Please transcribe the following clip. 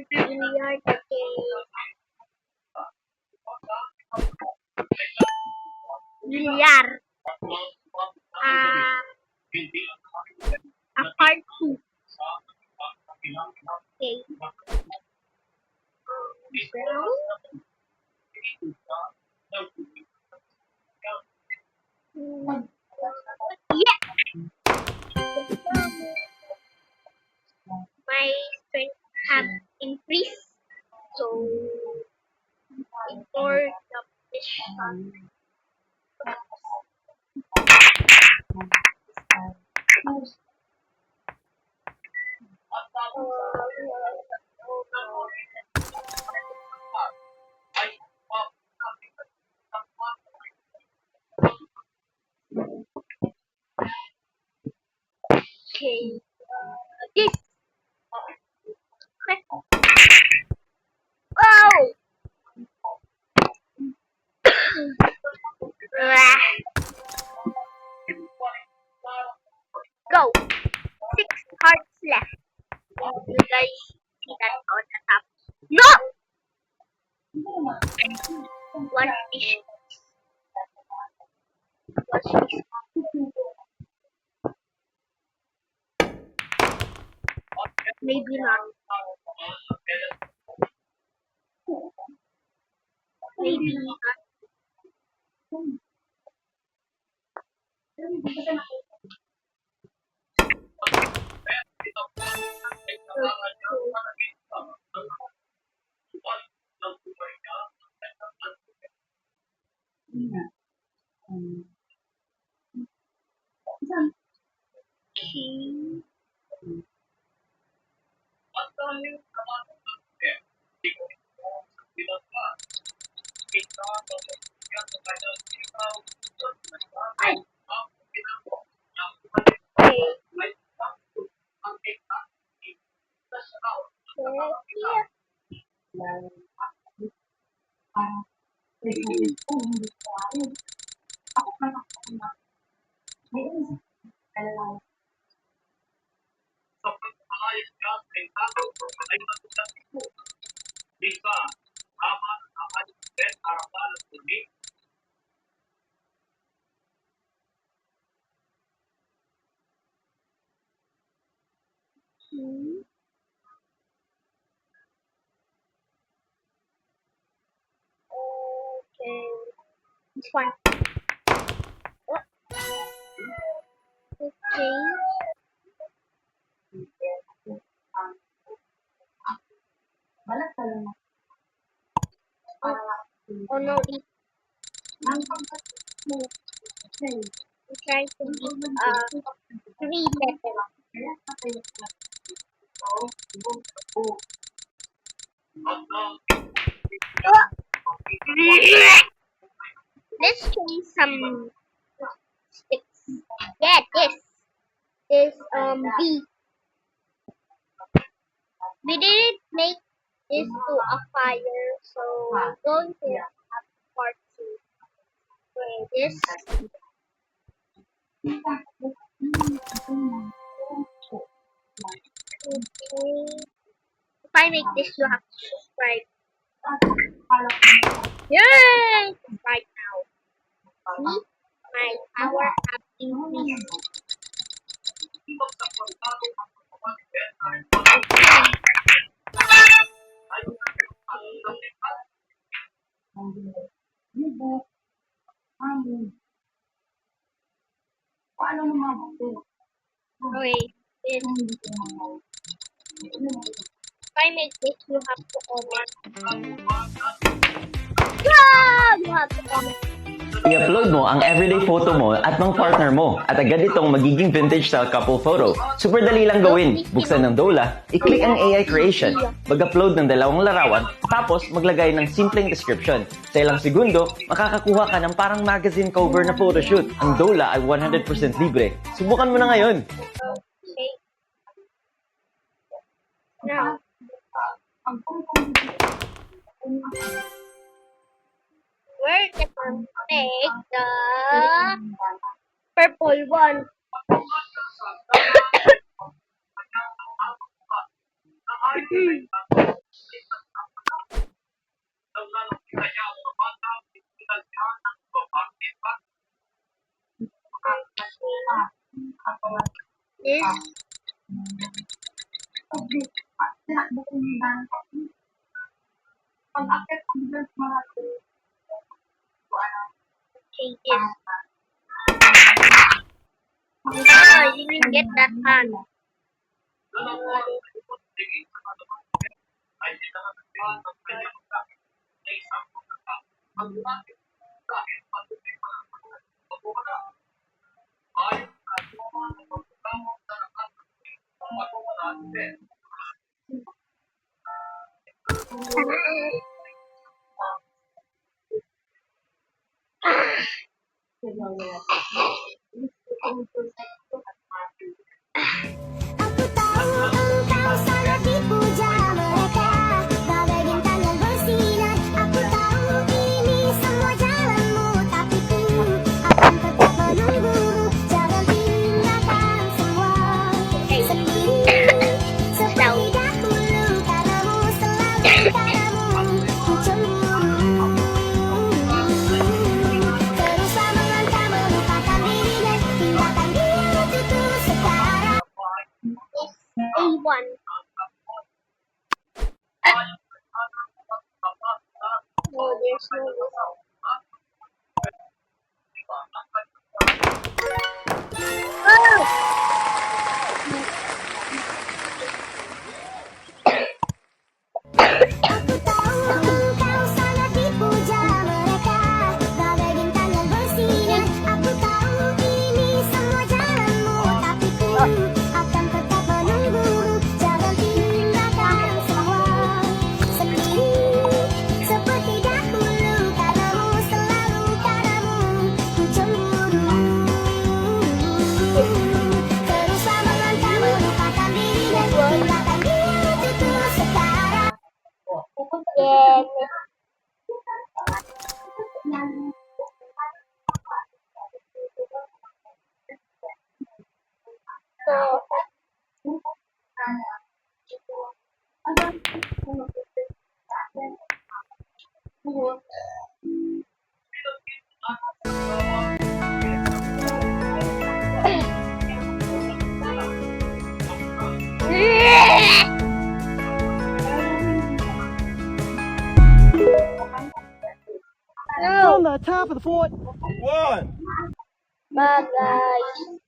Billiard game. Billiard. A part 2. Okay. Yeah. My strength have increased. So ignore the fish. Okay. This. Oh. Go. 6 hearts left. You guys see that on the top? No. One fish. What's this? Maybe not. Maybe not. Okay. Okay. This one. Okay. Oh no, it's trying to be 3 letters. Let's change some sticks. Yeah, this is B. We didn't make this to a fire, so we're going to have part 2. Okay, this. Okay. If I make this, you have to subscribe. Yay! Right now. See? My power up increased. Okay, this. If I make this, you have to comment. Yeah! You have to comment. I-upload mo ang everyday photo mo at ng partner mo at agad itong magiging vintage style couple photo. Super dali lang gawin. Buksan ng Dola, i-click ang AI creation, mag-upload ng 2 larawan, tapos maglagay ng simpleng description. Sa ilang segundo, makakakuha ka ng parang magazine cover na photoshoot. Ang Dola ay 100% libre. Subukan mo na ngayon! A1. This changes. Oh, you didn't get that hand. Aku tahu engkau sangat dipuja mereka, bagai bintang yang bersinar. Aku tahu ini semua jalanmu, tapi ku akan tetap menunggumu. Jangan tinggalkan semua sendiri seperti dahulu, karenamu selalu padamu ku cemburu. Teruslah melangkah melupakan dirinya, tinggalkan dia untukku sekarang. A1. Oh, there's no result. Oh! Aku tahu engkau sangat dipuja mereka, bagai bintang yang bersinar. Aku tahu ini semua jalanmu, tapi ku akan tetap menunggumu. Jangan tinggalkan semua sendiri seperti dahulu, karenamu selalu padamu ku cemburu. Teruslah melangkah melupakan dirinya, tinggalkan dia untukku sekarang. Then, so, On no, the top of the fort. bye guys.